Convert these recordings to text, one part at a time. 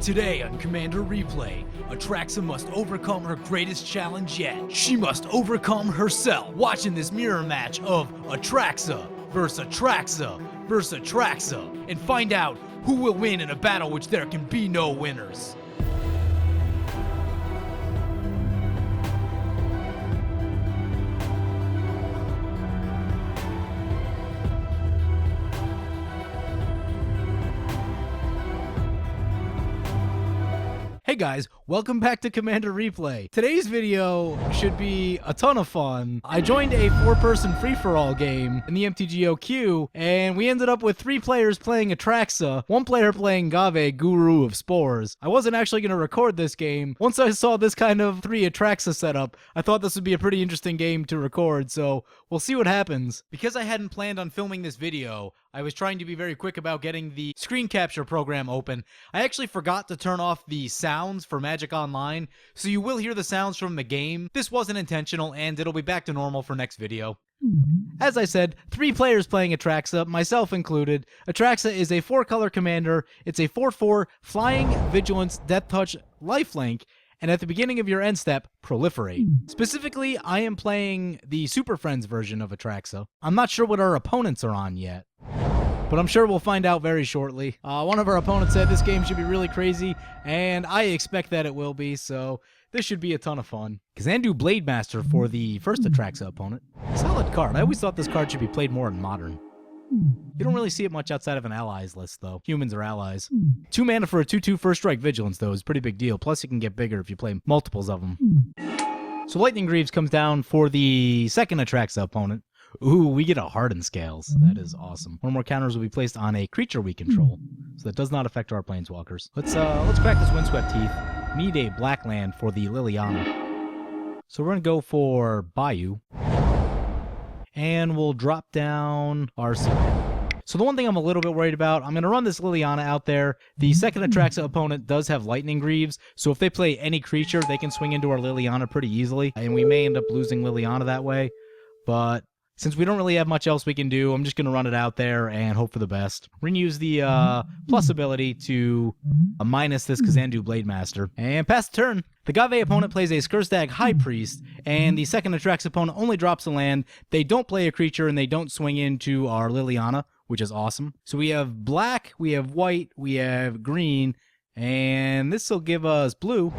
Today on Commander Replay, Atraxa must overcome her greatest challenge yet. She must overcome herself. Watching this mirror match of Atraxa versus Atraxa versus Atraxa, and find out who will win in a battle which there can be no winners. Hey guys, welcome back to Commander Replay. Today's video should be a ton of fun. I joined a 4-person free-for-all game in the MTGO queue, and we ended up with 3 players playing Atraxa, 1 player playing Ghave, Guru of Spores. I wasn't actually going to record this game. Once I saw this kind of 3 Atraxa setup, I thought this would be a pretty interesting game to record, so we'll see what happens. Because I hadn't planned on filming this video, I was trying to be very quick about getting the screen capture program open. I actually forgot to turn off the sounds for Magic Online, so you will hear the sounds from the game. This wasn't intentional, and it'll be back to normal for next video. As I said, 3 players playing Atraxa, myself included. Atraxa is a 4-color commander. It's a 4/4 flying, vigilance, death touch, lifelink, and at the beginning of your end step, proliferate. Specifically, I am playing the Super Friends version of Atraxa. I'm not sure what our opponents are on yet, but I'm sure we'll find out very shortly. One of our opponents said this game should be really crazy, and I expect that it will be, so this should be a ton of fun. Kazandu Blademaster for the first Atraxa opponent. Solid card. I always thought this card should be played more in Modern. You don't really see it much outside of an allies list, though. Humans are allies. 2 mana for a 2/2 first strike vigilance, though, is a pretty big deal. Plus, you can get bigger if you play multiples of them. So Lightning Greaves comes down for the second Atraxa opponent. Ooh, we get a Hardened Scales. That is awesome. 1 more counters will be placed on a creature we control, so that does not affect our planeswalkers. Let's crack this Windswept Teeth. Need a black land for the Liliana. So we're gonna go for Bayou. And we'll drop down our Savan. So the one thing I'm a little bit worried about, I'm going to run this Liliana out there. The second Atraxa opponent does have Lightning Greaves, so if they play any creature, they can swing into our Liliana pretty easily, and we may end up losing Liliana that way. But since we don't really have much else we can do, I'm just going to run it out there and hope for the best. We're going to use the plus ability to minus this Kazandu Blademaster. And pass the turn. The Ghave opponent plays a Skurstag High Priest, and the second Atraxa opponent only drops a land. They don't play a creature, and they don't swing into our Liliana, which is awesome. So we have black, we have white, we have green, and this will give us blue.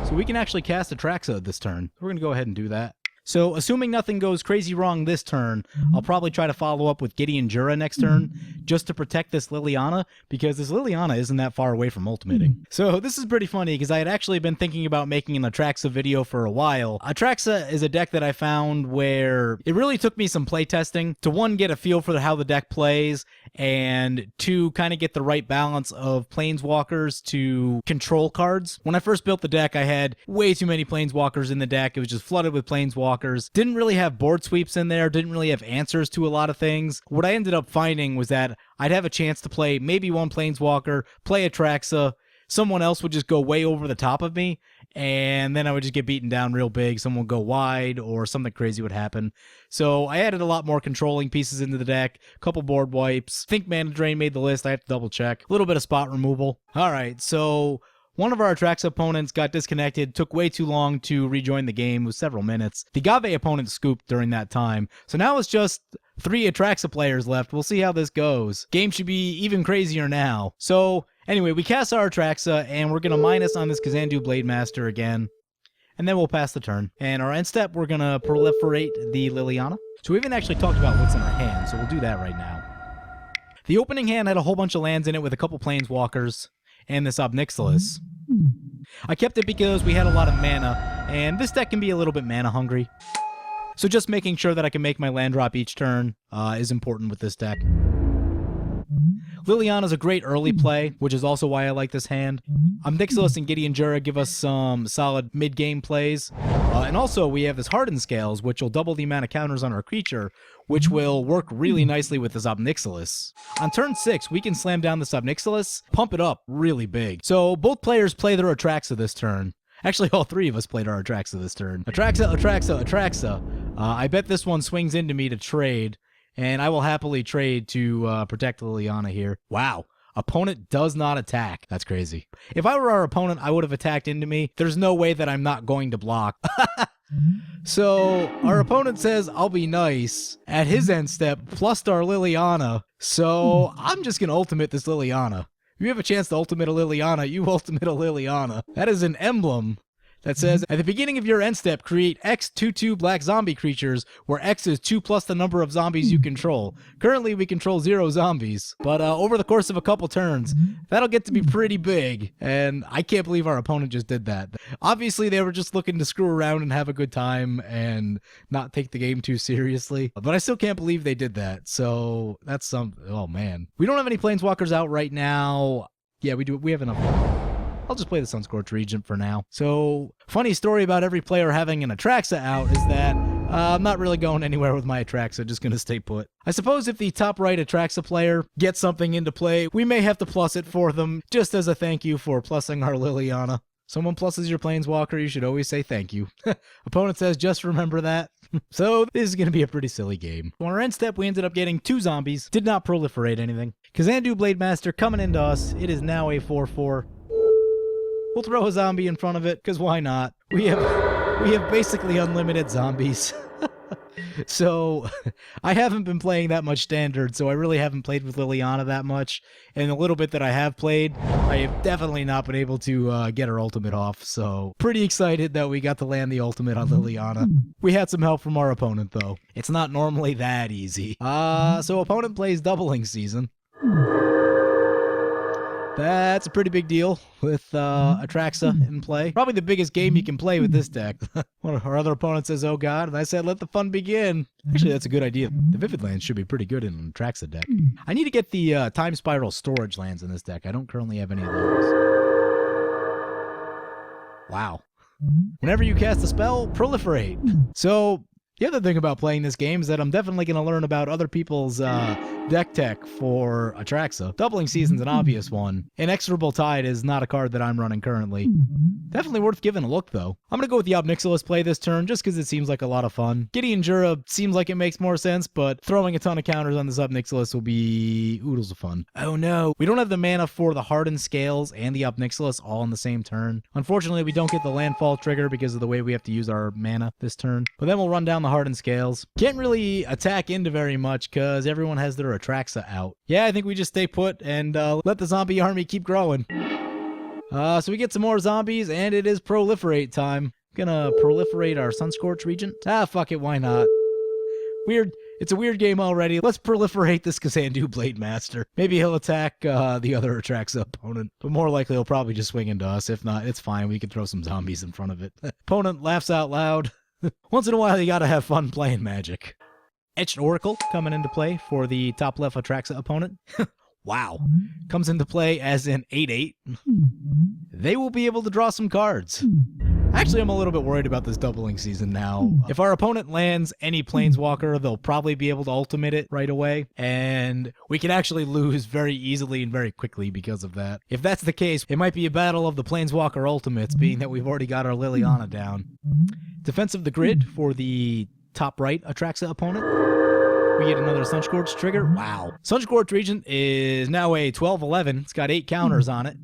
So we can actually cast Atraxa this turn. We're going to go ahead and do that. So, assuming nothing goes crazy wrong this turn, I'll probably try to follow up with Gideon Jura next turn, just to protect this Liliana, because this Liliana isn't that far away from ultimating. So, this is pretty funny, because I had actually been thinking about making an Atraxa video for a while. Atraxa is a deck that I found where it really took me some playtesting to, 1, get a feel for how the deck plays, and 2, kind of get the right balance of Planeswalkers to control cards. When I first built the deck, I had way too many Planeswalkers in the deck. It was just flooded with Planeswalkers. Didn't really have board sweeps in there, didn't really have answers to a lot of things. What I ended up finding was that I'd have a chance to play maybe 1 Planeswalker, play Atraxa, someone else would just go way over the top of me, and then I would just get beaten down real big. Someone would go wide, or something crazy would happen. So I added a lot more controlling pieces into the deck, a couple board wipes. I think Mana Drain made the list, I have to double check. A little bit of spot removal. Alright, so one of our Atraxa opponents got disconnected, took way too long to rejoin the game, it was several minutes. The Ghave opponent scooped during that time, so now it's just 3 Atraxa players left. We'll see how this goes. Game should be even crazier now. So, anyway, we cast our Atraxa, and we're going to minus on this Kazandu Blademaster again, and then we'll pass the turn. And our end step, we're going to proliferate the Liliana. So we haven't actually talked about what's in our hand, so we'll do that right now. The opening hand had a whole bunch of lands in it with a couple Planeswalkers and this Obnixilis. I kept it because we had a lot of mana, and this deck can be a little bit mana hungry. So just making sure that I can make my land drop each turn is important with this deck. Liliana's a great early play, which is also why I like this hand. Obnixilis and Gideon Jura give us some solid mid-game plays. And also, we have this Hardened Scales, which will double the amount of counters on our creature, which will work really nicely with this Obnixilis. On turn 6, we can slam down this Obnixilis, pump it up really big. So both players play their Atraxa this turn. Actually, all 3 of us played our Atraxa this turn. Atraxa, Atraxa, Atraxa. I bet this one swings into me to trade, and I will happily trade to protect Liliana here. Wow. Opponent does not attack. That's crazy. If I were our opponent, I would have attacked into me. There's no way that I'm not going to block. So our opponent says, I'll be nice at his end step, plus our Liliana. So I'm just going to ultimate this Liliana. If you have a chance to ultimate a Liliana, you ultimate a Liliana. That is an emblem that says, at the beginning of your end step, create X 2/2 black zombie creatures, where X is 2 plus the number of zombies you control. Currently, we control 0 zombies, but over the course of a couple turns, that'll get to be pretty big, and I can't believe our opponent just did that. Obviously, they were just looking to screw around and have a good time and not take the game too seriously, but I still can't believe they did that, so that's oh man. We don't have any Planeswalkers out right now. Yeah, we do. We have enough. I'll just play the Sunscorched Regent for now. So, funny story about every player having an Atraxa out is that I'm not really going anywhere with my Atraxa, just going to stay put. I suppose if the top right Atraxa player gets something into play, we may have to plus it for them, just as a thank you for plussing our Liliana. Someone pluses your Planeswalker, you should always say thank you. Opponent says, just remember that. So, this is going to be a pretty silly game. On our end step, we ended up getting 2 zombies. Did not proliferate anything. Kazandu Blademaster coming into us. It is now a 4/4. We'll throw a zombie in front of it, because why not? We have basically unlimited zombies. So, I haven't been playing that much Standard, so I really haven't played with Liliana that much. And the little bit that I have played, I have definitely not been able to get her ultimate off. So, pretty excited that we got to land the ultimate on Liliana. We had some help from our opponent, though. It's not normally that easy. So opponent plays Doubling Season. That's a pretty big deal with Atraxa in play. Probably the biggest game you can play with this deck. One of our other opponents says, oh god, and I said, let the fun begin. Actually, that's a good idea. The Vivid lands should be pretty good in an Atraxa deck. I need to get the Time Spiral storage lands in this deck. I don't currently have any of those. Wow. Whenever you cast a spell, proliferate. So, the other thing about playing this game is that I'm definitely going to learn about other people's deck tech for Atraxa. Doubling Season's an obvious one. Inexorable Tide is not a card that I'm running currently. Definitely worth giving a look, though. I'm going to go with the Obnixilis play this turn, just because it seems like a lot of fun. Gideon Jura seems like it makes more sense, but throwing a ton of counters on this Obnixilis will be oodles of fun. Oh no, we don't have the mana for the Hardened Scales and the Obnixilis all in the same turn. Unfortunately, we don't get the landfall trigger because of the way we have to use our mana this turn. But then we'll run down the Hardened Scales. Can't really attack into very much because everyone has their Atraxa out. Yeah, I think we just stay put and let the zombie army keep growing. So we get some more zombies, and it is proliferate time. Gonna proliferate our Sunscorched Regent. Ah, fuck it, why not? Weird. It's a weird game already. Let's proliferate this Kazandu Blademaster. Maybe he'll attack the other Atraxa opponent, but more likely he'll probably just swing into us. If not, it's fine. We can throw some zombies in front of it. Opponent laughs out loud. Once in a while, you gotta have fun playing Magic. Etched Oracle coming into play for the top left Atraxa opponent. Wow. Comes into play as an 8/8. They will be able to draw some cards. Actually, I'm a little bit worried about this Doubling Season now. If our opponent lands any Planeswalker, they'll probably be able to ultimate it right away, and we can actually lose very easily and very quickly because of that. If that's the case, it might be a battle of the Planeswalker ultimates, being that we've already got our Liliana down. Defense of the Grid for the top right Atraxa opponent. We get another Sunscorched trigger. Wow. Sunscorched Regent is now a 12/11. It's got 8 counters on it.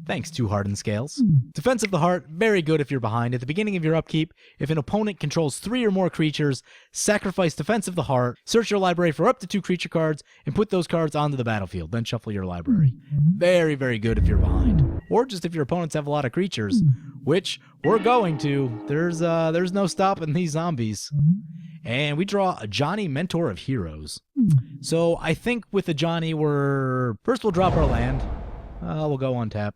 Thanks to Hardened Scales. Defense of the Heart, very good if you're behind. At the beginning of your upkeep, if an opponent controls 3 or more creatures, sacrifice Defense of the Heart, search your library for up to 2 creature cards, and put those cards onto the battlefield. Then shuffle your library. Very, very good if you're behind. Or just if your opponents have a lot of creatures, which we're going to. There's no stopping these zombies. And we draw a Johnny, Mentor of Heroes. So I think with the Johnny, first we'll drop our land. We'll go on tap.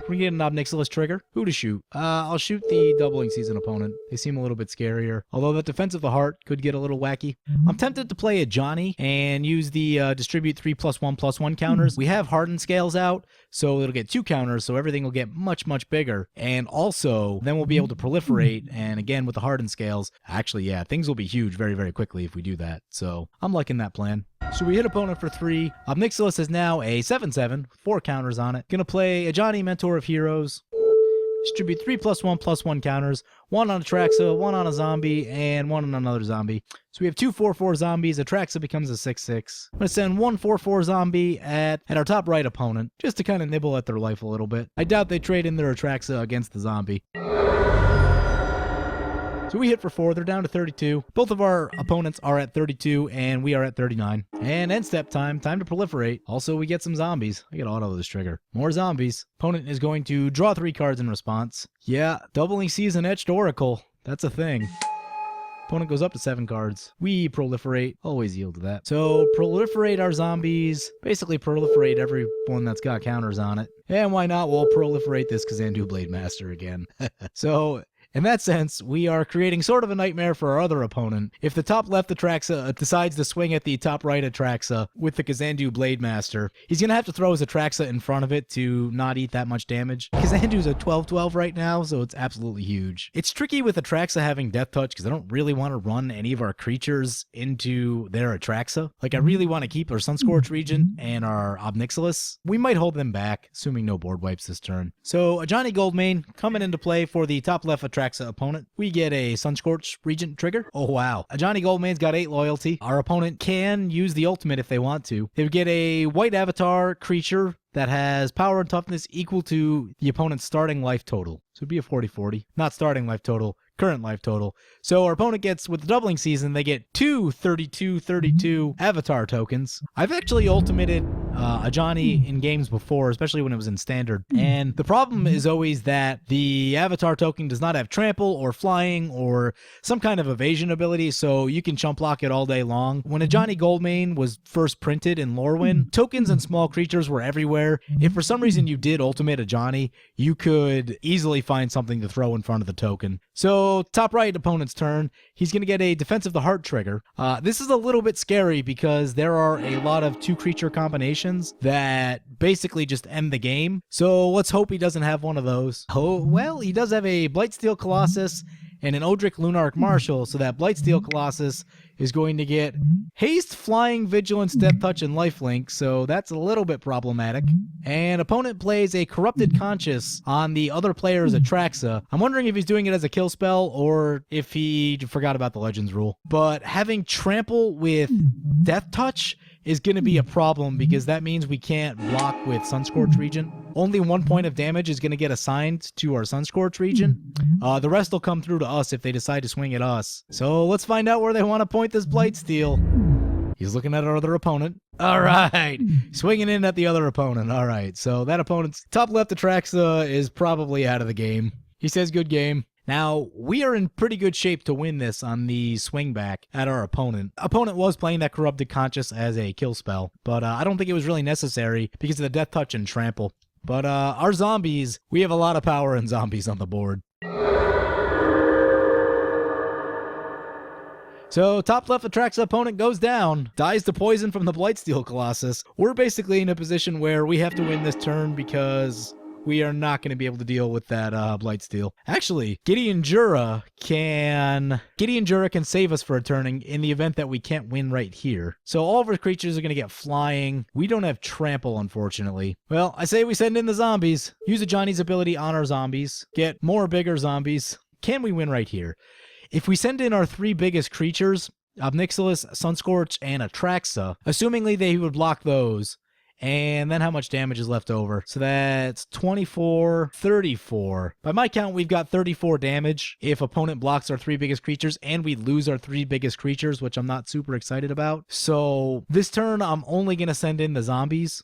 We get an Obnixilis trigger. Who to shoot? I'll shoot the Doubling Season opponent. They seem a little bit scarier. Although the Defense of the Heart could get a little wacky. I'm tempted to play a Johnny and use the distribute 3/1/1 counters. We have Hardened Scales out, so it'll get 2 counters, so everything will get much, much bigger. And also, then we'll be able to proliferate, and again, with the Hardened Scales, actually, yeah, things will be huge very, very quickly if we do that. So, I'm liking that plan. So we hit opponent for 3. Obnixilis is now a 7/7, 4 counters on it. Gonna play a Johnny, Mentor of Heroes. Distribute 3+1/+1 counters, 1 on Atraxa, 1 on a zombie, and 1 on another zombie. So we have 2 4/4 zombies. Atraxa becomes a 6/6. I'm going to send 1 4/4 zombie at our top right opponent, just to kind of nibble at their life a little bit. I doubt they trade in their Atraxa against the zombie. So we hit for 4. They're down to 32. Both of our opponents are at 32, and we are at 39. And end step time. Time to proliferate. Also, we get some zombies. I get auto this trigger. More zombies. Opponent is going to draw 3 cards in response. Yeah, doubling Season Etched Oracle. That's a thing. Opponent goes up to 7 cards. We proliferate. Always yield to that. So proliferate our zombies. Basically proliferate everyone that's got counters on it. And why not? We'll proliferate this Kazandu Blade Master again. So in that sense, we are creating sort of a nightmare for our other opponent. If the top left Atraxa decides to swing at the top right Atraxa with the Kazandu Blade Master, he's going to have to throw his Atraxa in front of it to not eat that much damage. Kazandu's a 12/12 right now, so it's absolutely huge. It's tricky with Atraxa having Death Touch because I don't really want to run any of our creatures into their Atraxa. Like, I really want to keep our Sunscorch Regent and our Obnixilis. We might hold them back, assuming no board wipes this turn. So a Johnny Goldmane coming into play for the top left Atraxa opponent. We get a Sunscorch Regent trigger. Oh wow. A Johnny Goldmane's got 8 loyalty. Our opponent can use the ultimate if they want to. They would get a white avatar creature that has power and toughness equal to the opponent's starting life total. So it'd be a 40/40. Not starting life total, current life total. So our opponent gets, with the doubling season, they get 2 32/32 avatar tokens. I've actually ultimated a Johnny in games before, especially when it was in standard. And the problem is always that the avatar token does not have trample or flying or some kind of evasion ability, so you can chump block it all day long. When a Johnny Goldmane was first printed in Lorwyn, tokens and small creatures were everywhere. If for some reason you did ultimate a Johnny, you could easily find something to throw in front of the token. So top right opponent's turn, he's going to get a Defense of the Heart trigger. This is a little bit scary because there are a lot of 2 creature combinations that basically just end the game. So let's hope he doesn't have one of those. Oh, well, he does have a Blightsteel Colossus and an Odric Lunarch Marshal, so that Blightsteel Colossus is going to get Haste, Flying, Vigilance, Death Touch, and Lifelink, so that's a little bit problematic. And opponent plays a Corrupted Conscience on the other player's Atraxa. I'm wondering if he's doing it as a kill spell or if he forgot about the Legends rule. But having Trample with Death Touch is going to be a problem because that means we can't block with Sunscorch Regent. Only 1 point of damage is going to get assigned to our Sunscorch Regent. The rest will come through to us if they decide to swing at us. So let's find out where they want to point this Blightsteel. He's looking at our other opponent. All right. Swinging in at the other opponent. All right. So that opponent's top left Atraxa is probably out of the game. He says good game. Now, we are in pretty good shape to win this on the swing back at our opponent. Opponent was playing that Corrupted Conscience as a kill spell, but I don't think it was really necessary because of the Death Touch and Trample. But our zombies, we have a lot of power in zombies on the board. So top left Atraxa opponent goes down, dies to poison from the Blightsteel Colossus. We're basically in a position where we have to win this turn because we are not going to be able to deal with that Blightsteel. Actually, Gideon Jura can save us for a turning in the event that we can't win right here. So all of our creatures are going to get flying. We don't have trample, unfortunately. Well, I say we send in the zombies. Use a Johnny's ability on our zombies. Get more bigger zombies. Can we win right here? If we send in our 3 biggest creatures, Obnixilis, Sunscorch, and Atraxa, assumingly they would block those, and then how much damage is left over? So that's 24, 34. By my count, we've got 34 damage if opponent blocks our 3 biggest creatures, and we lose our 3 biggest creatures, which I'm not super excited about. So this turn, I'm only going to send in the zombies.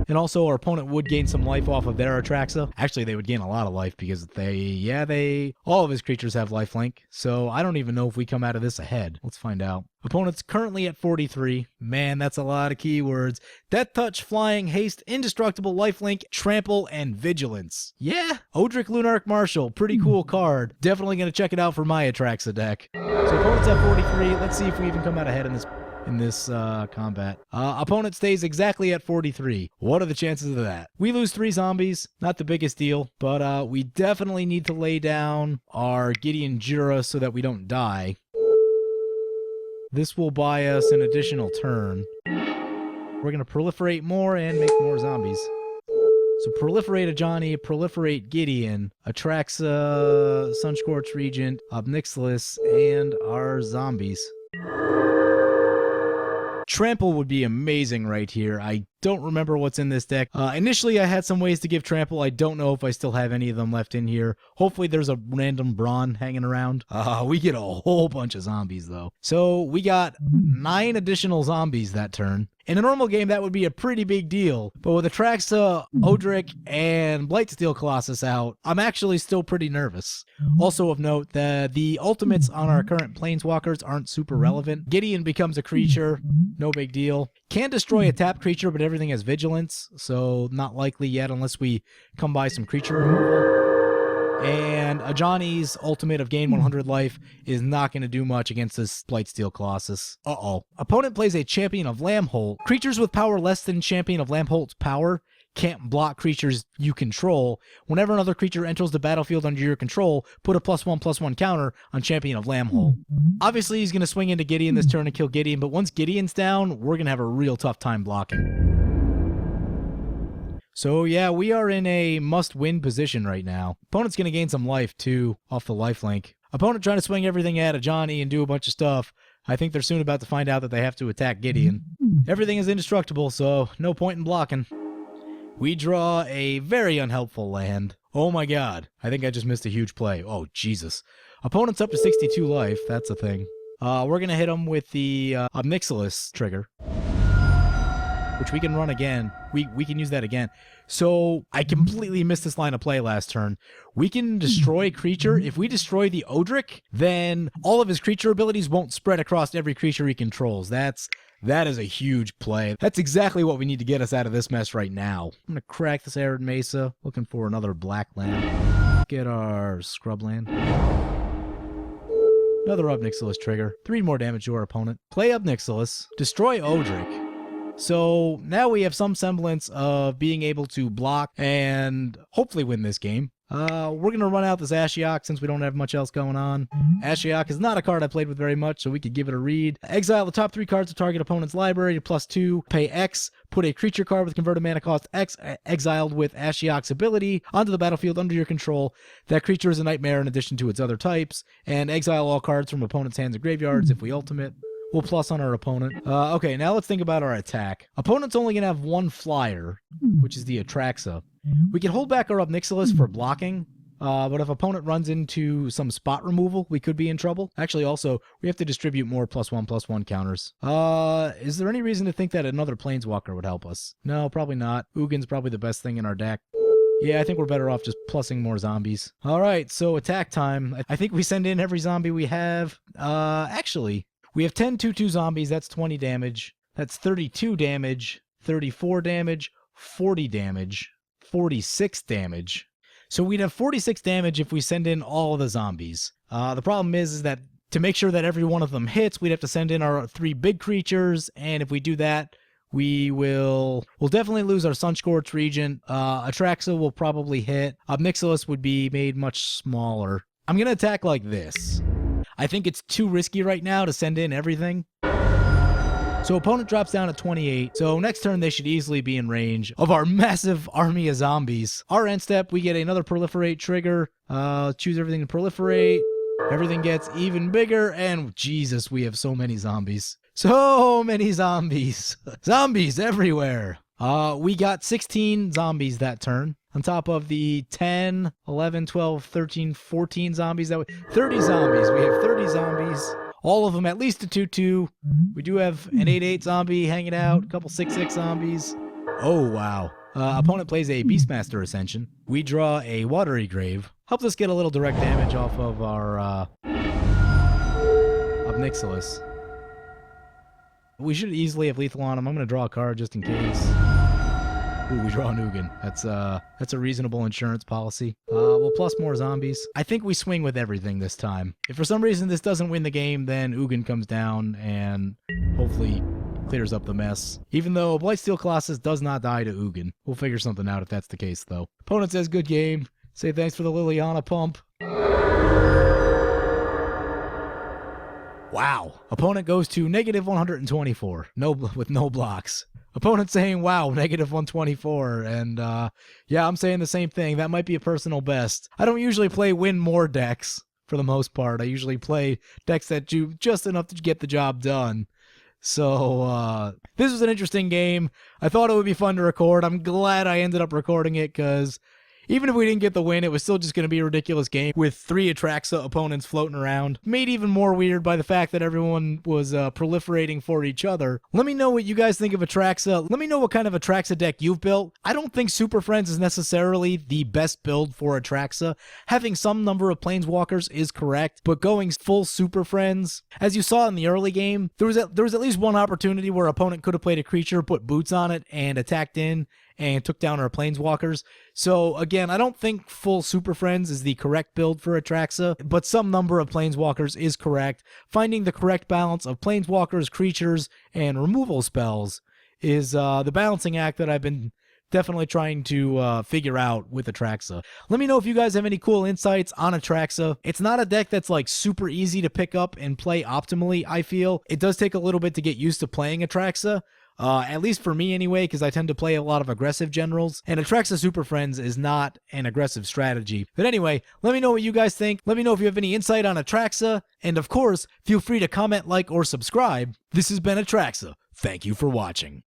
And also, our opponent would gain some life off of their Atraxa. Actually, they would gain a lot of life because all of his creatures have lifelink. So I don't even know if we come out of this ahead. Let's find out. Opponent's currently at 43. Man, that's a lot of keywords. Death Touch, Flying, Haste, Indestructible, Lifelink, Trample, and Vigilance. Yeah, Odric Lunarch Marshal. Pretty cool card. Definitely going to check it out for my Atraxa deck. So opponent's at 43. Let's see if we even come out ahead in this combat. Opponent stays exactly at 43. What are the chances of that? We lose 3 zombies. Not the biggest deal, but we definitely need to lay down our Gideon Jura so that we don't die. This will buy us an additional turn. We're going to proliferate more and make more zombies. So proliferate a Johnny, proliferate Gideon, Atraxa, Sunscorched Regent, Obnixilis, and our zombies. Trample would be amazing right here. I don't remember what's in this deck. Initially, I had some ways to give Trample. I don't know if I still have any of them left in here. Hopefully, there's a random Brawn hanging around. We get a whole bunch of zombies, though. So we got 9 additional zombies that turn. In a normal game, that would be a pretty big deal. But with Atraxa, Odric, and Blightsteel Colossus out, I'm actually still pretty nervous. Also of note, the ultimates on our current Planeswalkers aren't super relevant. Gideon becomes a creature, no big deal. Can destroy a tapped creature, but everything has vigilance, so not likely yet unless we come by some creature removal. And a Johnny's ultimate of gain 100 life is not going to do much against this Blightsteel Colossus. Opponent plays a Champion of Lambholt. Creatures with power less than Champion of Lambholt's power can't block creatures you control. Whenever another creature enters the battlefield under your control, put a +1/+1 counter on Champion of Lambholt. Obviously, he's going to swing into Gideon this turn and kill Gideon, but once Gideon's down, we're going to have a real tough time blocking. So yeah, we are in a must-win position right now. Opponent's going to gain some life, too, off the lifelink. Opponent trying to swing everything at a Johnny and do a bunch of stuff. I think they're soon about to find out that they have to attack Gideon. Everything is indestructible, so no point in blocking. We draw a very unhelpful land. Oh my god. I think I just missed a huge play. Oh, Jesus. Opponent's up to 62 life. That's a thing. We're going to hit him with the Obnixilis trigger, which we can run again. We can use that again. So I completely missed this line of play last turn. We can destroy creature. If we destroy the Odric, then all of his creature abilities won't spread across every creature he controls. That is a huge play. That's exactly what we need to get us out of this mess right now. I'm going to crack this Arid Mesa, looking for another black land. Get our scrub land. Another Obnixilis trigger. 3 more damage to our opponent. Play Obnixilis. Destroy Odric. So now we have some semblance of being able to block and hopefully win this game. We're going to run out this Ashiok since we don't have much else going on. Ashiok is not a card I played with very much, so we could give it a read. Exile the top 3 cards of target opponent's library to +2. Pay X. Put a creature card with converted mana cost X, exiled with Ashiok's ability, onto the battlefield under your control. That creature is a nightmare in addition to its other types. And exile all cards from opponent's hands and graveyards if we ultimate. We'll plus on our opponent. Okay, now let's think about our attack. Opponent's only going to have 1 flyer, which is the Atraxa. We can hold back our Obnixilis for blocking, but if opponent runs into some spot removal, we could be in trouble. Actually, also, we have to distribute more +1/+1 counters. Is there any reason to think that another Planeswalker would help us? No, probably not. Ugin's probably the best thing in our deck. Yeah, I think we're better off just plussing more zombies. All right, so attack time. I think we send in every zombie we have. Actually, we have 10 2/2 zombies. That's 20 damage. That's 32 damage, 34 damage, 40 damage, 46 damage. So we'd have 46 damage if we send in all of the zombies. The problem is that to make sure that every one of them hits, we'd have to send in our 3 big creatures, and if we do that, we'll definitely lose our Sunscorched Regent. Atraxa will probably hit. Obnixilis would be made much smaller. I'm going to attack like this. I think it's too risky right now to send in everything. So opponent drops down at 28. So next turn they should easily be in range of our massive army of zombies. Our end step, we get another proliferate trigger. Choose everything to proliferate. Everything gets even bigger. And Jesus, we have so many zombies. So many zombies. Zombies everywhere. We got 16 zombies that turn. On top of the 10, 11, 12, 13, 14 zombies. 30 zombies. We have 30 zombies. All of them at least a 2/2. We do have an 8/8 zombie hanging out. A couple 6/6 zombies. Oh, wow. Opponent plays a Beastmaster Ascension. We draw a Watery Grave. Helps us get a little direct damage off of our Obnixilis. We should easily have lethal on him. I'm going to draw a card just in case. Ooh, we draw an Ugin. That's a reasonable insurance policy. We'll plus more zombies. I think we swing with everything this time. If for some reason this doesn't win the game, then Ugin comes down and hopefully clears up the mess. Even though Blightsteel Colossus does not die to Ugin. We'll figure something out if that's the case, though. Opponent says good game. Say thanks for the Liliana pump. Wow. Opponent goes to negative 124. With no blocks. Opponent saying, wow, negative 124. And yeah, I'm saying the same thing. That might be a personal best. I don't usually play win more decks for the most part. I usually play decks that do just enough to get the job done. So this was an interesting game. I thought it would be fun to record. I'm glad I ended up recording it because even if we didn't get the win, it was still just going to be a ridiculous game with 3 Atraxa opponents floating around. Made even more weird by the fact that everyone was proliferating for each other. Let me know what you guys think of Atraxa. Let me know what kind of Atraxa deck you've built. I don't think Super Friends is necessarily the best build for Atraxa. Having some number of Planeswalkers is correct, but going full Super Friends, as you saw in the early game, there was at least one opportunity where opponent could have played a creature, put boots on it, and attacked in, and took down our Planeswalkers. So again, I don't think full Super Friends is the correct build for Atraxa, but some number of Planeswalkers is correct. Finding the correct balance of Planeswalkers, creatures, and removal spells is the balancing act that I've been definitely trying to figure out with Atraxa. Let me know if you guys have any cool insights on Atraxa. It's not a deck that's like super easy to pick up and play optimally, I feel. It does take a little bit to get used to playing Atraxa. At least for me anyway, because I tend to play a lot of aggressive generals, and Atraxa Super Friends is not an aggressive strategy. But anyway, let me know what you guys think. Let me know if you have any insight on Atraxa, and of course, feel free to comment, like, or subscribe. This has been Atraxa. Thank you for watching.